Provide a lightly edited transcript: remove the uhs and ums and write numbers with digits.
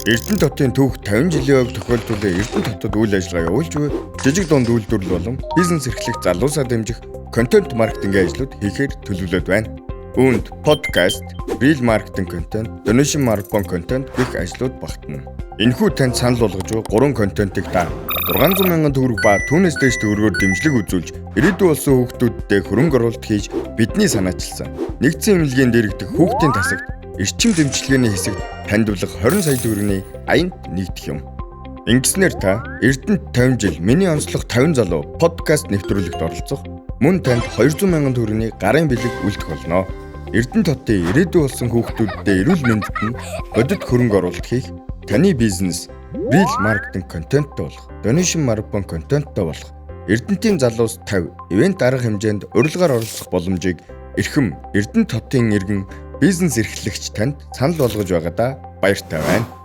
Эрдэнэ хотын түүх 50 жилийн өмнө тохиолдуулсан Эрдэнэ хотод үйл ажиллагаа явуулж буй жижиг дунд үйлдвэрлэл болон бизнес эрхлэх залуусаа дэмжих контент маркетингийн ажлууд хийхээр төлөвлөд байна. Үүнд подкаст, рил маркетинг контент, донешн маркетинг контент гэх ажлууд багтана. Энэхүү танд санал болгож буй 3 контентыг та 600 мянган төгрөг ба түүнээс дээш төгрөгөөр дэмжлэг үзүүлж ирээдүйн болсон хүүхдүүдтэй хөрөнгө оруулалт хийж бидний санаачилсан. Нэгдсэн эмнэлгийн дэргэдэх хүүхдийн тасагт эрчим дэмжлэгээний хэсэгт таньдуулах 20 сая төгрөгийн аянд нэгдэх юм. Ингэснээр та Эрдэнэт 50 жил миний онцлог 50 залуу подкаст нэвтрүүлэгт оролцох мөн танд 200 мянган төгрөгийн гарын бэлэг үлдэх болно. Эрдэнэт хотын ирээдүйн болсон хүүхдүүдтэй эрүүл мэндэд нь бодит хөрөнгө оруулалт хийх, таны бизнес рил маркетинг контенттой болох, донешн маркетинг контенттой болох, Эрдэнэтийн залуус 50 ивент арга хэмжээнд урилгаар оролцох боломжийг эрхэм Эрдэнэт хотын иргэн бизнес эрхлэгч танд санал болгож байгаадаа баяртай байна.